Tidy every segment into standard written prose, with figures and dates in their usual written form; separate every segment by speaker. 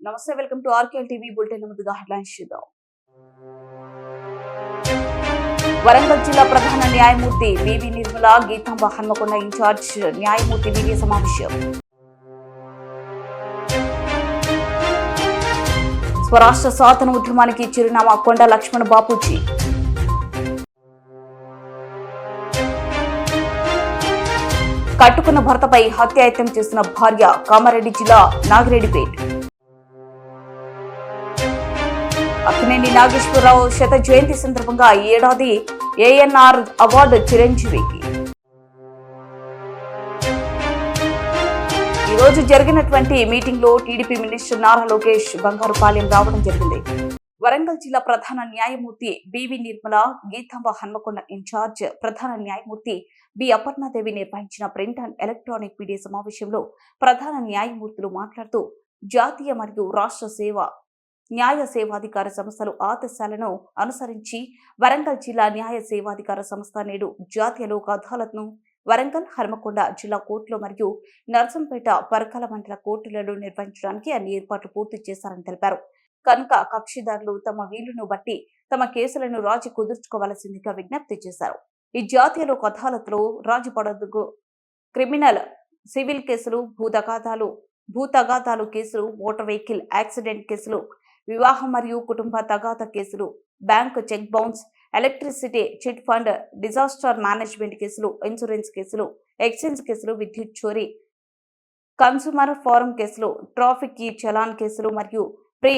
Speaker 1: నమస్తే, welcome to ఆర్కేఎల్ TV bulletin. ముందుగా headlines చూద్దాం. వరంగల్ జిల్లా ప్రధాన న్యాయమూర్తి బివి నిర్మల గీతాంబ హన్మకొండ ఇన్ఛార్జ్ న్యాయమూర్తి మీడియా సమావేశం. స్వరాష్ట్ర సాధన ఉద్యమానికి చిరునామా కొండ లక్ష్మణ బాపూజీ. కట్టుకున్న భర్తపై హత్యాయత్నం చేసిన భార్య. కామారెడ్డి జిల్లా నాగిరెడ్డిపేట్. అక్కినేని నాగేశ్వరరావు శత జయంతి సందర్భంగా ఈ ఏడాది ఏఎన్ఆర్ అవార్డు చిరంజీవికి. ఈ రోజు జరిగినటువంటి మీటింగ్ లో టీడీపీ మినిస్టర్ నారా లోకేష్ బంగారుపాలెం రావడం జరిగింది. వరంగల్ జిల్లా ప్రధాన న్యాయమూర్తి బివి నిర్మల గీతాంబ హన్మకొండ ఇన్ఛార్జ్ ప్రధాన న్యాయమూర్తి బి అపర్ణాదేవి నిర్వహించిన ప్రింట్ అండ్ ఎలక్ట్రానిక్ మీడియా సమావేశంలో ప్రధాన న్యాయమూర్తులు మాట్లాడుతూ జాతీయ మరియు రాష్ట్ర న్యాయ సేవాధికార సంస్థలు ఆదేశాలను అనుసరించి వరంగల్ జిల్లా న్యాయ సేవాధికార సంస్థ నేడు జాతీయ లోక్ అదాలత్ను వరంగల్, హన్మకొండ జిల్లా కోర్టులు మరియు నర్సంపేట పరకాల మండల కోర్టులలో నిర్వహించడానికి అన్ని ఏర్పాట్లు పూర్తి చేశారని తెలిపారు. కనుక కక్షిదారులు తమ వీలును బట్టి తమ కేసులను రాజీ కుదుర్చుకోవాల్సిందిగా విజ్ఞప్తి చేశారు. ఈ జాతీయ లోక్ అదాలత్లో రాజీ పడదు క్రిమినల్, సివిల్ కేసులు, భూతగాదాలు కేసులు, మోటార్ వెహికల్ యాక్సిడెంట్ కేసులు, వివాహం మరియు కుటుంబ తగాదా కేసులు, bank cheque bounce, electricity chit fund, disaster management కేసులు, ఇన్సూరెన్స్ కేసులు, ఎక్స్చేంజ్ కేసులు, విద్యుత్ చోరీ, కన్సూమర్ ఫోరం కేసులు, ట్రాఫిక్ చలాన్ కేసులు మరియు ప్రీ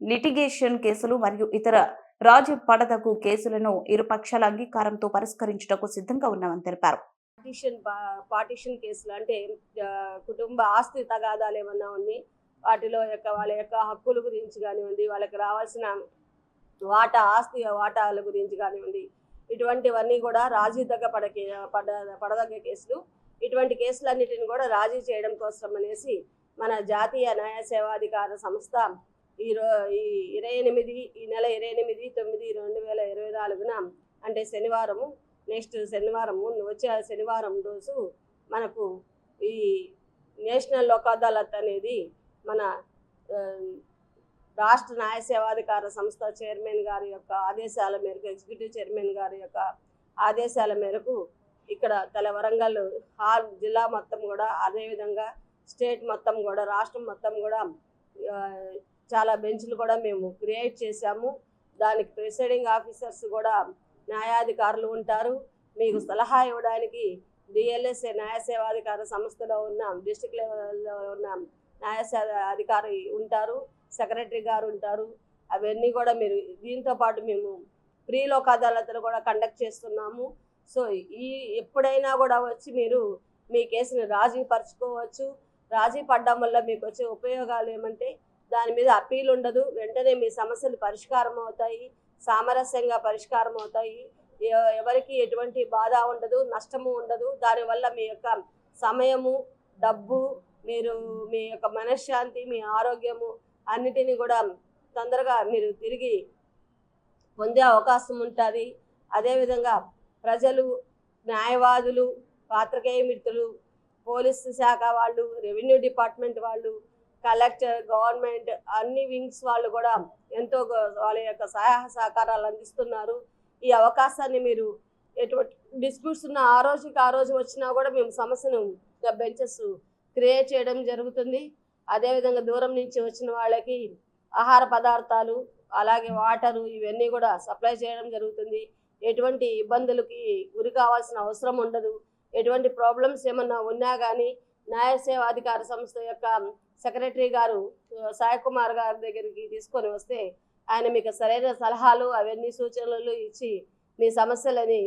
Speaker 1: లిటిగేషన్ కేసులు మరియు ఇతర రాజీ పడదగు కేసులను ఇరు పక్షాల అంగీకారంతో పరిష్కరించుటకు సిద్ధంగా ఉన్నామని తెలిపారు.
Speaker 2: పార్టీషన్ కేసులు అంటే కుటుంబ ఆస్తి తగాదాలు ఏమన్నా ఉన్నాయి, వాటిలో వాళ్ళ యొక్క హక్కుల గురించి కానివ్వండి, వాళ్ళకి రావాల్సిన వాటాల గురించి కానివ్వండి, ఇటువంటివన్నీ కూడా రాజీ పడదగ్గ కేసులు. ఇటువంటి కేసులన్నిటిని కూడా రాజీ చేయడం కోసం అనేసి మన జాతీయ న్యాయ సేవాధికార సంస్థ ఈ నెల 28/9/2024 అంటే శనివారము, వచ్చే శనివారం రోజు మనకు ఈ నేషనల్ లోక్ అదాలత్ అనేది మన రాష్ట్ర న్యాయ సేవాధికార సంస్థ చైర్మన్ గారి యొక్క ఆదేశాల మేరకు, ఎగ్జిక్యూటివ్ చైర్మన్ గారి యొక్క ఆదేశాల మేరకు ఇక్కడ వరంగల్ జిల్లా మొత్తం కూడా, అదేవిధంగా స్టేట్ మొత్తం కూడా, రాష్ట్రం మొత్తం కూడా చాలా బెంచ్లు కూడా మేము క్రియేట్ చేశాము. దానికి ప్రిసైడింగ్ ఆఫీసర్స్ కూడా న్యాయాధికారులు ఉంటారు. మీకు సలహా ఇవ్వడానికి డిఎల్ఎస్ఏ న్యాయ సేవాధికార సంస్థలో ఉన్న డిస్ట్రిక్ట్ లెవెల్లో ఉన్న న్యాయ అధికారి ఉంటారు, సెక్రటరీ గారు ఉంటారు. అవన్నీ కూడా మీరు దీంతో పాటు మేము ప్రీ లోక్ అదాలత్లు కూడా కండక్ట్ చేస్తున్నాము. సో ఎప్పుడైనా కూడా వచ్చి మీరు మీ కేసుని రాజీ పరుచుకోవచ్చు. రాజీ పడడం వల్ల మీకు వచ్చే ఉపయోగాలు ఏమంటే, దాని మీద అప్పీల్ ఉండదు, వెంటనే మీ సమస్యలు పరిష్కారం అవుతాయి, సామరస్యంగా పరిష్కారం అవుతాయి, ఎవరికి ఎటువంటి బాధ ఉండదు, నష్టము ఉండదు. దానివల్ల మీ యొక్క సమయము, డబ్బు, మీ యొక్క మనశ్శాంతి, మీ ఆరోగ్యము అన్నిటినీ కూడా తొందరగా మీరు తిరిగి పొందే అవకాశం ఉంటుంది. అదేవిధంగా ప్రజలు, న్యాయవాదులు, పాత్రికేయ మిత్రులు, పోలీసు శాఖ వాళ్ళు, రెవెన్యూ డిపార్ట్మెంట్ వాళ్ళు, కలెక్టర్, గవర్నమెంట్ అన్ని వింగ్స్ వాళ్ళు కూడా ఎంతో వాళ్ళ యొక్క సహాయ సహకారాలు అందిస్తున్నారు. ఈ అవకాశాన్ని మీరు ఎటువంటి డిస్ప్యూట్స్ ఉన్న ఆ రోజు వచ్చినా కూడా మేము సమస్యను బెంచెస్ క్రియేట్ చేయడం జరుగుతుంది. అదేవిధంగా దూరం నుంచి వచ్చిన వాళ్ళకి ఆహార పదార్థాలు, అలాగే వాటరు, ఇవన్నీ కూడా సప్లై చేయడం జరుగుతుంది. ఎటువంటి ఇబ్బందులకి గురి కావాల్సిన అవసరం ఉండదు. ఎటువంటి ప్రాబ్లమ్స్ ఏమన్నా ఉన్నా కానీ న్యాయ సేవాధికార సంస్థ యొక్క సెక్రటరీ గారు సాయికుమార్ గారి దగ్గరికి తీసుకొని వస్తే ఆయన మీకు సరైన సలహాలు, అవన్నీ సూచనలు ఇచ్చి మీ సమస్యలని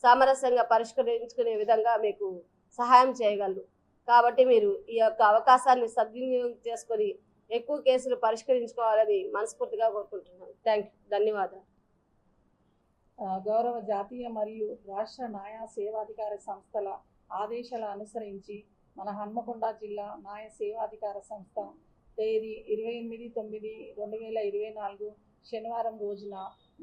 Speaker 2: సామరస్యంగా పరిష్కరించుకునే విధంగా మీకు సహాయం చేయగలరు. కాబట్టి మీరు ఈ యొక్క అవకాశాన్ని సద్వినియోగం చేసుకొని ఎక్కువ కేసులు పరిష్కరించుకోవాలని మనస్ఫూర్తిగా కోరుకుంటున్నాను. ధన్యవాదాలు.
Speaker 3: గౌరవ జాతీయ మరియు రాష్ట్ర న్యాయ సేవాధికార సంస్థల ఆదేశాల అనుసరించి మన హన్మకొండ జిల్లా న్యాయ సేవాధికార సంస్థ తేదీ 28/9/2024 శనివారం రోజున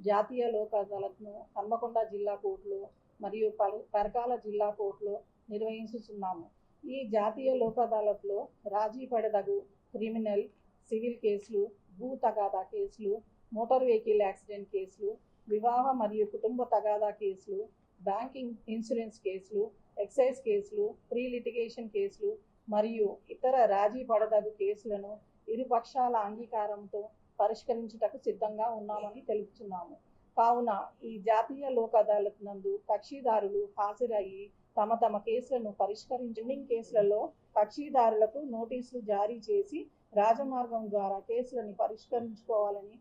Speaker 3: జాతీయ లోక్ అదాలత్ను హన్మకొండ జిల్లా కోర్టులో మరియు పరకాల జిల్లా కోర్టులో నిర్వహించుతున్నాము. ఈ జాతీయ లోక్ అదాలత్లో రాజీ పడదగు క్రిమినల్, సివిల్ కేసులు, భూ తగాదా కేసులు, మోటార్ వెహికల్ యాక్సిడెంట్ కేసులు, వివాహ మరియు కుటుంబ తగాదా కేసులు, బ్యాంకింగ్ ఇన్సూరెన్స్ కేసులు, ఎక్సైజ్ కేసులు, ప్రీ లిటిగేషన్ కేసులు మరియు ఇతర రాజీ పడదగు కేసులను ఇరు పక్షాల అంగీకారంతో పరిష్కరించుటకు సిద్ధంగా ఉన్నామని తెలుపుతున్నాము. కావున ఈ జాతీయ లోక్ అదాలత్ నందు కక్షిదారులు హాజరయ్యి తమ తమ కేసులను పరిష్కరించిన కేసులలో కక్షిదారులకు నోటీసులు జారీ చేసి రాజమార్గం ద్వారా కేసులను పరిష్కరించుకోవాలని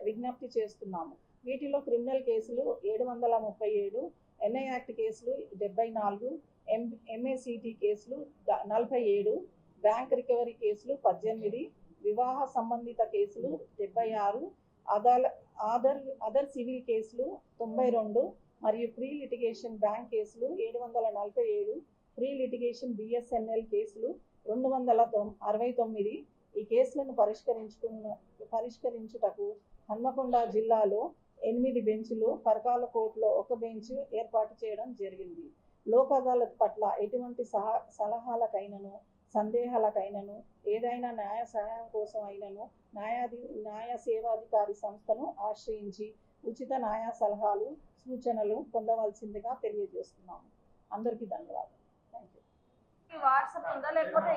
Speaker 3: విజ్ఞప్తి చేస్తున్నాము. వీటిలో క్రిమినల్ కేసులు 737, ఎన్ఐ యాక్ట్ కేసులు 74, ఎంఏసిటి కేసులు 47, బ్యాంక్ రికవరీ కేసులు 18, వివాహ సంబంధిత కేసులు 76, అదర్ సివిల్ కేసులు 92 మరియు ప్రీ లిటిగేషన్ బ్యాంక్ కేసులు 747, ప్రీ లిటిగేషన్ బిఎస్ఎన్ఎల్ కేసులు 269. ఈ కేసులను పరిష్కరించుటకు హన్మకొండ జిల్లాలో 8 బెంచ్లు, పరకాల కోర్టులో 1 బెంచ్ ఏర్పాటు చేయడం జరిగింది. లోక్ అదాలత్ పట్ల ఎటువంటి సలహాలకైనను, సందేహాలకైనను, ఏదైనా న్యాయ సహాయం కోసం అయినను న్యాయ సేవాధికారి సంస్థను ఆశ్రయించి ఉచిత న్యాయ సలహాలు, సూచనలు పొందవలసిందిగా తెలియజేస్తున్నాము. అందరికీ ధన్యవాదాలు. Thank you.
Speaker 2: వాట్సాప్ ఉందా లేకపోతే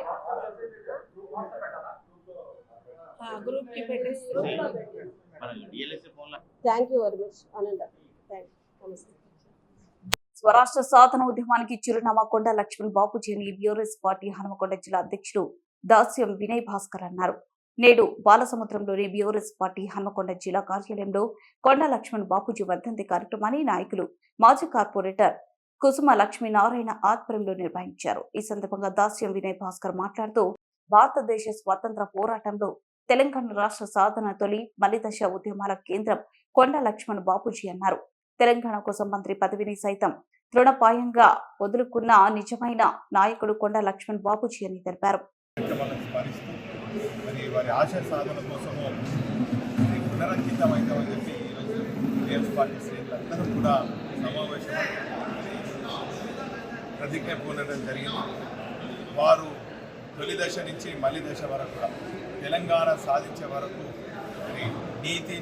Speaker 3: గ్రూప్ కి పెట్టేసి
Speaker 2: thank you very much Anantha. Thank you. నమస్తే.
Speaker 1: స్వరాష్ట్ర సాధన ఉద్యమానికి చిరునామా కొండా లక్ష్మణ్ బాపూజీ అని బీఆర్ఎస్ పార్టీ హనుమకొండ జిల్లా అధ్యక్షుడు దాస్యం వినయ్ భాస్కర్ అన్నారు. నేడు బాలసముద్రంలోని బీఆర్ఎస్ పార్టీ హన్మకొండ జిల్లా కార్యాలయంలో కొండా లక్ష్మణ్ బాపూజీ వర్ధంతి కార్యక్రమాన్ని నాయకులు మాజీ కార్పొరేటర్ కుసుమ లక్ష్మీనారాయణ ఆధ్వర్యంలో నిర్వహించారు. ఈ సందర్భంగా దాస్యం వినయ్ భాస్కర్ మాట్లాడుతూ భారతదేశ స్వాతంత్ర పోరాటంలో తెలంగాణ రాష్ట్ర సాధన తొలి మలిదశ ఉద్యమాల కేంద్రం కొండా లక్ష్మణ్ బాపూజీ అన్నారు. తెలంగాణ కోసం మంత్రి పదవిని సైతం తృణపాయంగా వదులుకున్న నిజమైన నాయకుడు కొండా లక్ష్మణ్ బాపూజీ అని తెలిపారు.
Speaker 4: వారి ఆశయ సాధన కోసము పునరంకితమైందని చెప్పి ఈరోజు బీఆర్ఎస్ పార్టీ శ్రేణులందరూ కూడా సమావేశమై ప్రతిజ్ఞ పూనడం జరిగింది. వారు తొలి దశ నుంచి మలి దశ వరకు కూడా తెలంగాణ సాధించే వరకు నీతి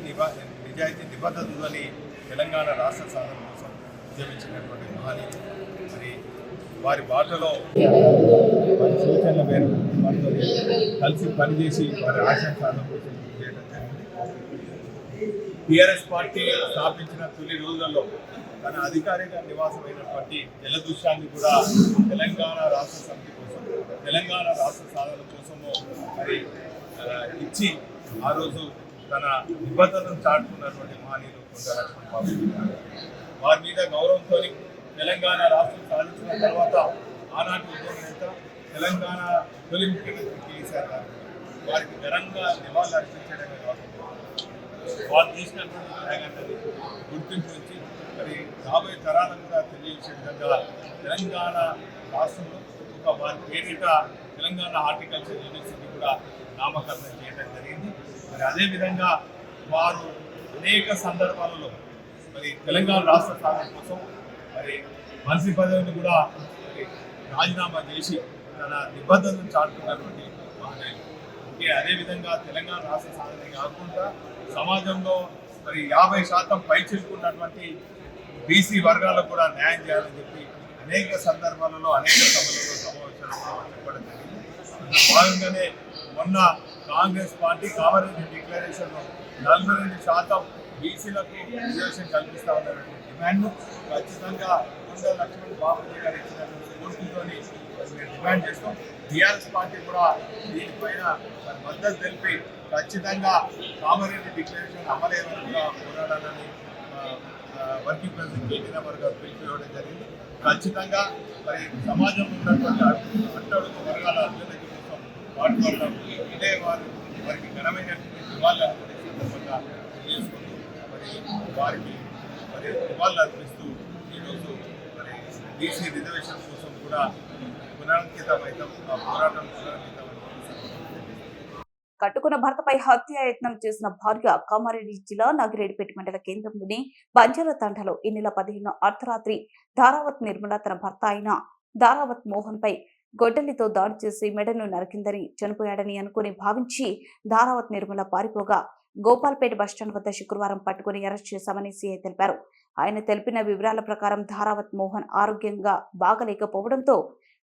Speaker 4: నిజాయితీ నిబద్ధతని తెలంగాణ రాష్ట్ర సాధన కోసం ఉద్యమించినటువంటి మహనీయులు. మరి వారి బాటలో వారి సూచనల మేరకు వారితో కలిసి పనిచేసి వారి ఆశయ సాధన కోసం చేయడం జరిగింది. టీఆర్ఎస్ పార్టీ స్థాపించిన తొలి రోజులలో తన అధికారిక నివాసమైనటువంటి జలదృశ్యాన్ని కూడా తెలంగాణ రాష్ట్ర సమితి కోసం, తెలంగాణ రాష్ట్ర సాధన కోసము మరి ఇచ్చి ఆ రోజు తన నిబద్ధతను చాటుకున్నటువంటి మహనీయులు కొండా లక్ష్మణ్ బాపూజీ. వారి మీద గౌరవంతో తెలంగాణ రాష్ట్రం సాధించిన తర్వాత ఆనాటి ఉద్యమ నేత తెలంగాణ తొలి ముఖ్యమంత్రి కేసీఆర్ గారు వారికి ఘనంగా నివాళులు అర్పించడమే కాకుండా వారు చేసినటువంటి త్యాగాన్ని గుర్తింపు వచ్చి మరి రాబోయే తరాలను కూడా తెలియజేసే విధంగా తెలంగాణ రాష్ట్రంలో ఒక వారి పేరిట తెలంగాణ హార్టికల్చర్ యూనివర్సిటీ కూడా నామకరణం చేయడం జరిగింది. మరి అదేవిధంగా వారు అనేక సందర్భాలలో మరి తెలంగాణ రాష్ట్ర సాధన కోసం మరి మంత్రి పదవిని కూడా మరి రాజీనామా చేసి తన నిబద్ధతను చాటుకున్నటువంటి మహనీయులు. అదేవిధంగా తెలంగాణ రాష్ట్ర సాధన కాకుండా సమాజంలో మరి 50% పైచిలుకున్నటువంటి బీసీ వర్గాలకు కూడా న్యాయం చేయాలని చెప్పి అనేక సందర్భాలలో అనేక సభలలో సమావేశాలలో చెప్పడం జరిగింది. భాగంగానే మొన్న కాంగ్రెస్ పార్టీ కామారెడ్డి డిక్లరేషన్లో 42% బీసీలకు రిజర్వేషన్ కల్పిస్తా ఉన్నటువంటి డిమాండ్ను ఖచ్చితంగా కొండా లక్ష్మణ్ బాపూజీ గారు ఇచ్చినటువంటి స్ఫూర్తితో మేము డిమాండ్ చేస్తాం. టీఆర్ఎస్ పార్టీ కూడా దీనిపైన మద్దతు తెలిపి ఖచ్చితంగా కామారెడ్డి డిక్లరేషన్ అమలయ్యేదని కూడా పోరాడాలని వర్కింగ్ ప్రెసిడెంట్ కేటీఆర్ గారు పిలుపుకోవడం జరిగింది. ఖచ్చితంగా మరి సమాజంలో ఉన్నటువంటి అట్టడుగు వర్గాల అభ్యున్నతి కోసం పాటుపడడం ఇదే వారికి ఘనమైనటువంటి నివాళులు అనుకునే సందర్భంగా తెలియజేసుకుంటూ మరి వారికి మరి నివాళులు అర్పిస్తూ ఈరోజు మరి బీసీ రిజర్వేషన్ కోసం కూడా పునరంకితమైతం పోరాటం పునరంకితం.
Speaker 1: కట్టుకున్న భర్తపై హత్యాయత్నం చేసిన భార్య కామారెడ్డి జిల్లా నాగిరెడ్డిపేట మండల కేంద్రంలోని బంజారా తండాలో ఈ నెల 15 అర్ధరాత్రి ధారావత్ నిర్మల తన భర్త అయిన ధారావత్ మోహన్ పై గొడ్డలితో దాడి చేసి మెడను నరికిందని చనిపోయాడని అనుకుని భావించి ధారావత్ నిర్మల పారిపోగా గోపాల్పేట బస్టాండ్ వద్ద శుక్రవారం పట్టుకుని అరెస్ట్ చేశామని సీఐ తెలిపారు. ఆయన తెలిపిన వివరాల ప్రకారం ధారావత్ మోహన్ ఆరోగ్యంగా బాగలేకపోవడంతో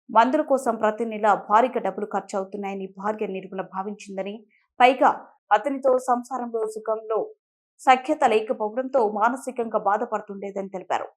Speaker 1: మందుల కోసం ప్రతి నెల భారీగా డబ్బులు ఖర్చు అవుతున్నాయని భార్య నిర్మల భావించిందని, పైగా అతనితో సంసారంలో సుఖంలో సఖ్యత లేకపోవడంతో మానసికంగా బాధపడుతుండేదని తెలిపారు.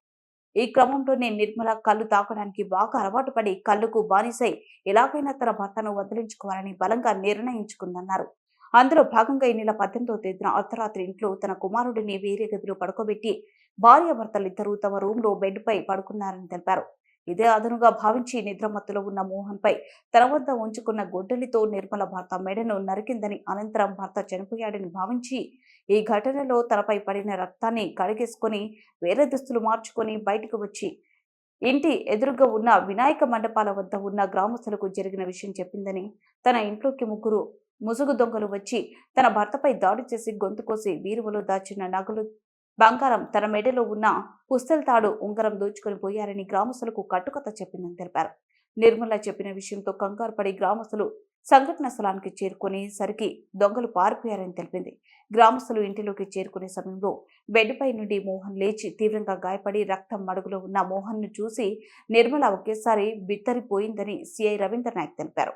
Speaker 1: ఈ క్రమంలోనే నిర్మల కళ్ళు తాగడానికి బాగా అలవాటు పడి కళ్ళుకు బానిసై ఎలాగైనా తన భర్తను వదిలించుకోవాలని బలంగా నిర్ణయించుకుందన్నారు. అందులో భాగంగా ఈ నెల 18వ తేదీన అర్ధరాత్రి ఇంట్లో తన కుమారుడిని వేరే గదిలో పడుకోబెట్టి భార్యాభర్తలిద్దరూ తమ రూమ్లో బెడ్పై పడుకున్నారని తెలిపారు. ఇదే అదనుగా భావించి నిద్రమత్తులో ఉన్న మోహన్ పై తన వద్ద ఉంచుకున్న గొడ్డలితో నిర్మల భర్త మెడను నరికిందని, అనంతరం భర్త చనిపోయాడని భావించి ఈ ఘటనలో తనపై పడిన రక్తాన్ని కడిగేసుకుని వేరే దుస్తులు మార్చుకొని బయటకు వచ్చి ఇంటి ఎదురుగా ఉన్న వినాయక మండపాల వద్ద ఉన్న గ్రామస్తులకు జరిగిన విషయం చెప్పిందని, తన ఇంట్లోకి ముసుగు దొంగలు వచ్చి తన భర్తపై దాడి చేసి గొంతు కోసి బీరువలో దాచిన నగలు, బంగారం, తన మెడలో ఉన్న పుస్తెల తాడు, ఉంగరం దోచుకొని పోయారని గ్రామస్తులకు కట్టుకథ చెప్పిందని తెలిపారు. నిర్మల చెప్పిన విషయంతో కంగారు పడి గ్రామస్తులు సంఘటన స్థలానికి చేరుకునే సరికి దొంగలు పారిపోయారని తెలిపింది. గ్రామస్తులు ఇంటిలోకి చేరుకునే సమయంలో బెడ్పై నుండి మోహన్ లేచి తీవ్రంగా గాయపడి రక్తం మడుగులో ఉన్న మోహన్ ను చూసి నిర్మల ఒకేసారి బిత్తరిపోయిందని సిఐ రవీంద్ర నాయక్ తెలిపారు.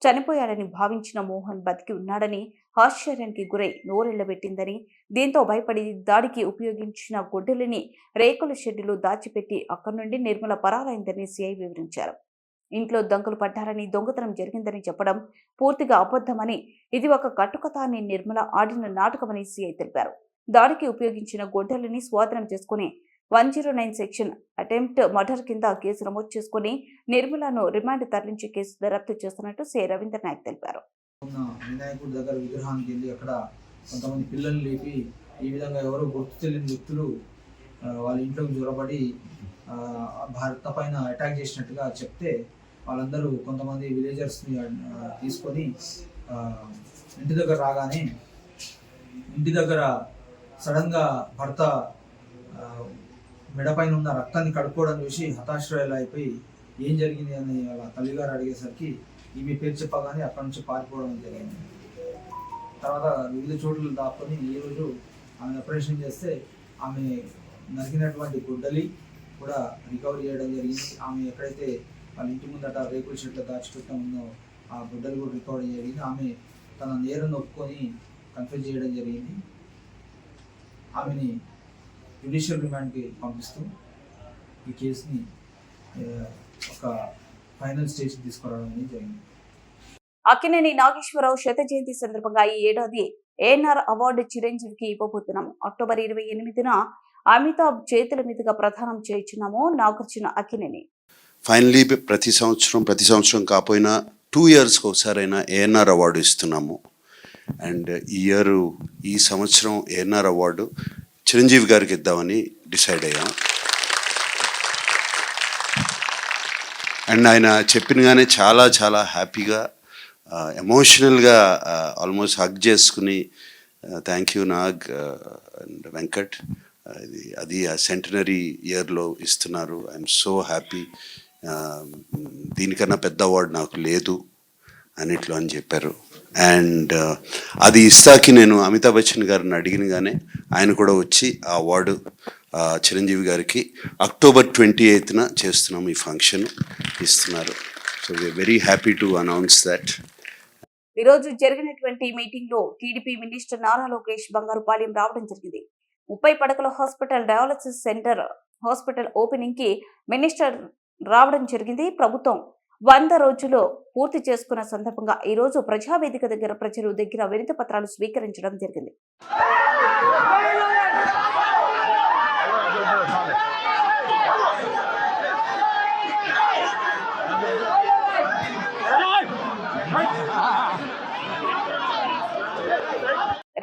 Speaker 1: చనిపోయాడని భావించిన మోహన్ బతికి ఉన్నాడని ఆశ్చర్యానికి గురై నోరెళ్లబెట్టిందని, దీంతో భయపడి దాడికి ఉపయోగించిన గొడ్డలిని రేకుల షెడ్డులో దాచిపెట్టి అక్కడి నుండి నిర్మల పరారైందని సిఐ వివరించారు. ఇంట్లో దొంగలు పడ్డారని, దొంగతనం జరిగిందని చెప్పడం పూర్తిగా అబద్ధమని, ఇది ఒక కట్టుకథ అని నిర్మల ఆడిన నాటకమని సిఐ తెలిపారు. దాడికి ఉపయోగించిన గొడ్డలిని స్వాధీనం చేసుకుని 109 సెక్షన్ అటెంప్ట్ మర్డర్ కింద కేసు నమోదు చేసుకుని నిర్మలను రిమాండ్ తరలించి కేసు దర్యాప్తు చేస్తున్నట్టు సిఐ రవీంద్ర నాయక్ తెలిపారు.
Speaker 5: వినాయకుడి దగ్గర విగ్రహానికి వెళ్ళి అక్కడ కొంతమంది పిల్లలు లేపి ఈ విధంగా ఎవరో గుర్తు తెలియని వ్యక్తులు వాళ్ళ ఇంట్లోకి జొరబడి భర్త పైన అటాక్ చేసినట్టుగా చెప్తే వాళ్ళందరూ కొంతమంది విలేజర్స్ని తీసుకొని ఇంటి దగ్గర రాగానే ఇంటి దగ్గర సడన్గా భర్త మెడపైన ఉన్న రక్తాన్ని కడుక్కోవడం చూసి హతాశ్రయాలు అయిపోయి ఏం జరిగింది అని వాళ్ళ తల్లిగారు అడిగేసరికి ఈమె పేరు చెప్పగానే అక్కడి నుంచి పారిపోవడం జరిగింది. తర్వాత వివిధ చోట్ల దాక్కుని ఈరోజు ఆమె ఆపరేషన్ చేస్తే ఆమె నరికినటువంటి గుడ్డలి కూడా రికవరీ చేయడం జరిగింది. ఆమె ఎక్కడైతే వాళ్ళ ఇంటి ముందట రేకుల షెడ్లో దాచిపెట్టడం ఉందో ఆ గుడ్డలు కూడా రికవరీ జరిగింది. ఆమె తన నేరం ఒప్పుకొని కన్ఫ్యూజ్ చేయడం జరిగింది. ఆమెని జ్యుడిషియల్ రిమాండ్కి పంపిస్తూ ఈ కేసుని ఒక ఫైనల్ స్టేజ్కి తీసుకురావడం జరిగింది.
Speaker 1: అక్కినేని నాగేశ్వరరావు శత జయంతి సందర్భంగా ఈ ఏడాది ఏఎన్ఆర్ అవార్డు చిరంజీవికి ఇవ్వబోతున్నాము. అక్టోబర్ 28న అమితాబ్ చేతుల మీదుగా ప్రదానం చేయించున్నాము. నాగార్జున అక్కినేని
Speaker 6: ఫైనలీ ప్రతి సంవత్సరం కాకపోయినా 2 yearsకి ఒకసారైనా ఏఎన్ఆర్ అవార్డు ఇస్తున్నాము. అండ్ ఈ సంవత్సరం ఏఎన్ఆర్ అవార్డు చిరంజీవి గారికి ఇద్దామని డిసైడ్ అయ్యాం. అండ్ ఆయన చెప్పినగానే చాలా హ్యాపీగా ఎమోషనల్గా ఆల్మోస్ట్ హగ్ చేసుకుని thank you Nag and Venkat, అది ఆ సెంటనరీ ఇయర్లో ఇస్తున్నారు, ఐఎమ్ సో హ్యాపీ, దీనికన్నా పెద్ద అవార్డు నాకు లేదు అన్నిట్లో అని చెప్పారు. అండ్ అది ఇస్తాకి నేను అమితాబ్ బచ్చన్ గారిని అడిగినగానే ఆయన కూడా వచ్చి ఆ అవార్డు చిరంజీవి గారికి అక్టోబర్ 28న చేస్తున్నాము, ఈ ఫంక్షన్ ఇస్తున్నారు. So we are very happy to announce that.
Speaker 1: ఈరోజు జరిగినటువంటి మీటింగ్ లో టీడీపీ మినిస్టర్ నారా లోకేష్ బంగారుపాలెం రావడం జరిగింది. 30 పడకల hospital, dialysis centre hospital opening కి మినిస్టర్ రావడం జరిగింది. ప్రభుత్వం 100 రోజుల్లో పూర్తి చేసుకున్న సందర్భంగా ఈ రోజు ప్రజావేదిక దగ్గర ప్రజలు దగ్గర వినతి పత్రాలు స్వీకరించడం జరిగింది.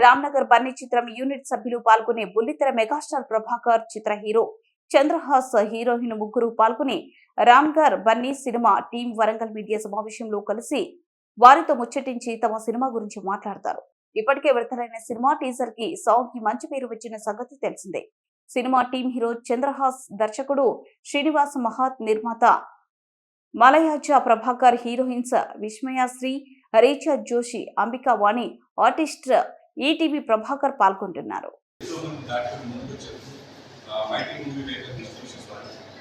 Speaker 1: రామ్నగర్ బన్నీ చిత్రం యూనిట్ సభ్యులు పాల్గొనే బుల్లితెర మెగాస్టార్ ప్రభాకర్, చిత్ర హీరో చంద్రహాస్, హీరోయిన్ ముగ్గురు పాల్గొని Ramnagar Bunny cinema team Warangal media సమావేశంలో కలిసి వారితో ముచ్చటించి తమ సినిమా గురించి మాట్లాడతారు. ఇప్పటికే విడుదలైన సినిమా టీజర్ కి సాంగ్ కి మంచి పేరు వచ్చిన సంగతి తెలిసిందే. సినిమా టీం హీరో చంద్రహాస్, దర్శకుడు శ్రీనివాస్ మహాత్, నిర్మాత మలయాజ ప్రభాకర్, హీరోయిన్స్ విస్మయాశ్రీ, రీచా జోషి, అంబికా వాణి, ఆర్టిస్ట్ ఈటీవీ ప్రభాకర్ పాల్గొంటున్నారు.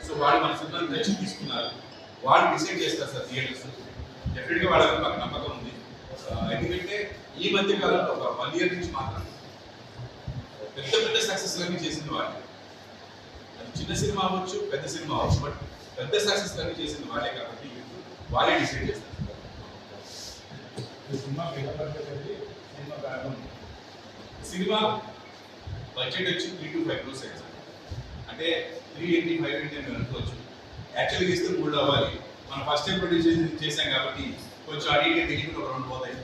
Speaker 7: సో వాళ్ళు మన సినిమాని నచ్చి తీసుకున్నారు. వాళ్ళు డిసైడ్ చేస్తారు సార్ థియేటర్స్. డెఫినెట్గా వాళ్ళ మాకు నమ్మకం ఉంది. ఎందుకంటే ఈ మధ్య కాలంలో ఒక 1 year నుంచి మాత్రం పెద్ద పెద్ద సక్సెస్లన్నీ చేసింది వాళ్ళు. అది చిన్న సినిమా అవ్వచ్చు, పెద్ద సినిమా అవ్వచ్చు, బట్ పెద్ద సక్సెస్లన్నీ చేసింది వాళ్ళే కాబట్టి వాళ్ళే డిసైడ్ చేస్తారు. సినిమా బడ్జెట్ వచ్చి 3 to 5 crores అయింది. అంటే 385 అంటే మేము అనుకోవచ్చు. యాక్చువల్గా ఇస్తే 3 అవ్వాలి. మనం ఫస్ట్ టైం ప్రొడ్యూస్ చేసాం కాబట్టి కొంచెం అడిగి తెలియకుండా ఒక 2 పోతాయి.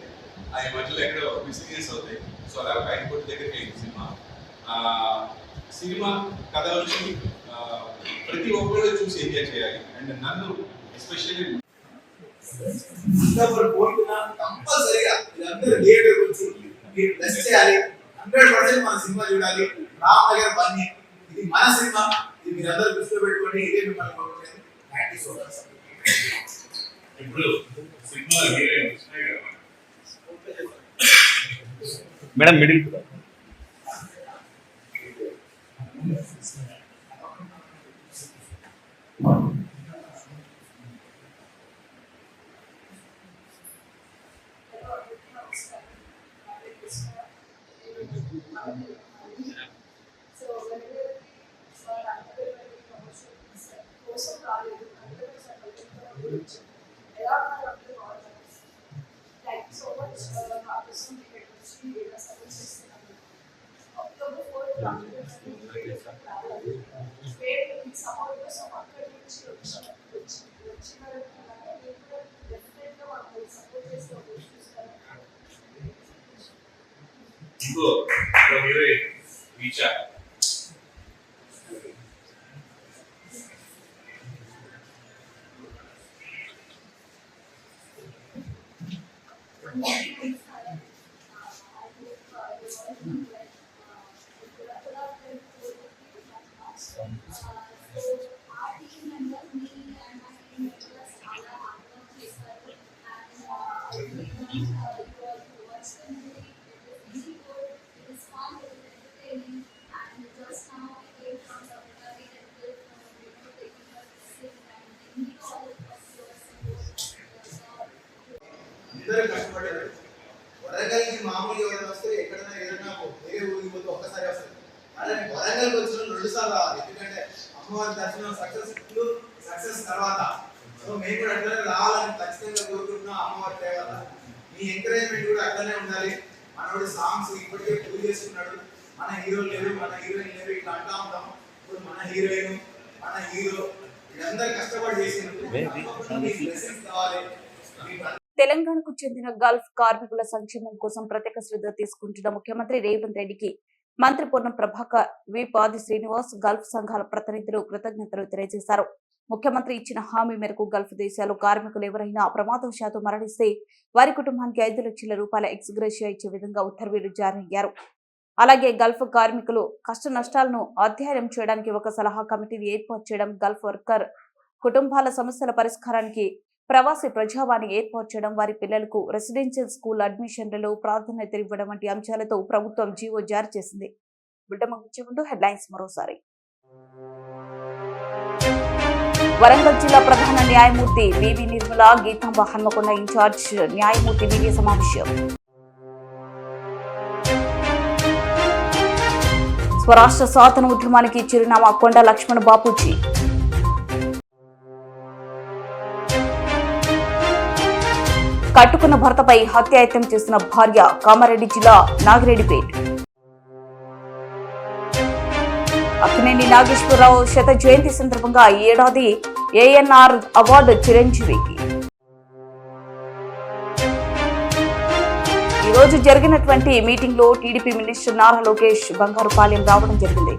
Speaker 7: అది మధ్యలో ఎక్కడో మిస్సింగ్స్ అవుతాయి. సో అలా 5 కోట్ల దగ్గరికి అయింది సినిమా. సినిమా కథ వచ్చి ప్రతి ఒక్కరు చూసి ఎంజాయ్ చేయాలి. అండ్ నన్ను ఎస్పెషల్లీ
Speaker 8: కంపల్సరీగా మీరందరూ థియేటర్కి వచ్చి మీరు టెస్ట్ చేయాలి. 100% మన సినిమా చూడాలి. రామ్ నగర్ బన్నీ, ఇది మన సినిమా. ఇది మీరందరూ దృష్టిలో పెట్టుకోండి. ఇదే మిమ్మల్ని కోరుకుంటుంది. Thank you so much.
Speaker 7: ఇప్పుడు సినిమా
Speaker 9: మేడం మిడిల్
Speaker 7: ఇంకో హీరోయిన్ రీచా.
Speaker 8: అందరూ కష్టపడ్డారు. వరంగల్కి మామూలుగా ఎవరైనా వస్తే ఎక్కడైనా ఏదైనా వేరే ఊరికి పోతే ఒక్కసారి వస్తారు. అలాగే వరంగల్కి వచ్చిన 2 సార్లు రావాలి. ఎందుకంటే అమ్మవారి దర్శనం సక్సెస్ తర్వాత సో మేము కూడా అట్లనే రావాలని ఖచ్చితంగా కోరుకుంటున్నాం. అమ్మవారి దేవత మీ ఎంకరేజ్మెంట్ కూడా అట్లనే ఉండాలి. మనోడు సాంగ్స్ ఇప్పటికే ప్రూవ్ చేసుకున్నాడు. మన హీరోలు లేరు, మన హీరోయిన్ లేరు, ఇట్లా అంటా ఉంటాం. ఇప్పుడు మన హీరోయిన్, మన హీరో వీళ్ళందరూ కష్టపడి చేసినప్పుడు బ్లెస్సింగ్స్ కావాలి.
Speaker 1: తెలంగాణకు చెందిన గల్ఫ్ కార్మికుల సంక్షేమం కోసం ప్రత్యేక శ్రద్ధ తీసుకుంటున్న ముఖ్యమంత్రి రేవంత్ రెడ్డికి మంత్రి పొన్నం ప్రభాకర్, విపాది శ్రీనివాస్, గల్ఫ్ సంఘాల ప్రతినిధులు కృతజ్ఞతలు తెలియజేశారు. ముఖ్యమంత్రి ఇచ్చిన హామీ మేరకు గల్ఫ్ దేశాలు కార్మికులు ఎవరైనా ప్రమాదవశాత్తు మరణిస్తే వారి కుటుంబానికి 5 లక్షల రూపాయల ఎక్స్గ్రేషియా ఇచ్చే విధంగా ఉత్తర్వులు జారీ అయ్యారు. అలాగే గల్ఫ్ కార్మికులు కష్ట నష్టాలను అధ్యయనం చేయడానికి ఒక సలహా కమిటీని ఏర్పాటు చేయడం, గల్ఫ్ వర్కర్ కుటుంబాల సమస్యల పరిష్కారానికి ప్రవాసీ ప్రజావాణి ఏర్పాటు చేయడం, వారి పిల్లలకు రెసిడెన్షియల్ స్కూల్ అడ్మిషన్లలో ప్రాధాన్యత ఇవ్వడం వంటి అంశాలతో ప్రభుత్వం జీవో జారీ చేసింది. బిడ్డ ముగించే ముందు హెడ్లైన్స్ మరోసారి. వరంగల్ జిల్లా ప్రధాన న్యాయమూర్తి బివి నిర్మల, గీతాంబ హన్మకొండ ఇన్ఛార్జ్ న్యాయమూర్తి మీడియా సమావేశం. స్వరాష్ట్ర సాధన ఉద్యమానికి చిరునామా కొండ లక్ష్మణ బాపూజీ. కట్టుకున్న భర్తపై హత్యాయత్నం చేసిన భార్య, కామారెడ్డి జిల్లా నాగిరెడ్డిపేట్. అక్కినేని నాగేశ్వరరావు శత జయంతి సందర్భంగా ఈ ఏడాది ఏఎన్ఆర్ అవార్డు చిరంజీవికి. ఈ రోజు జరిగినటువంటి మీటింగ్ లో టీడీపీ మినిస్టర్ నారా లోకేష్ బంగారుపాలెం రావడం జరిగింది.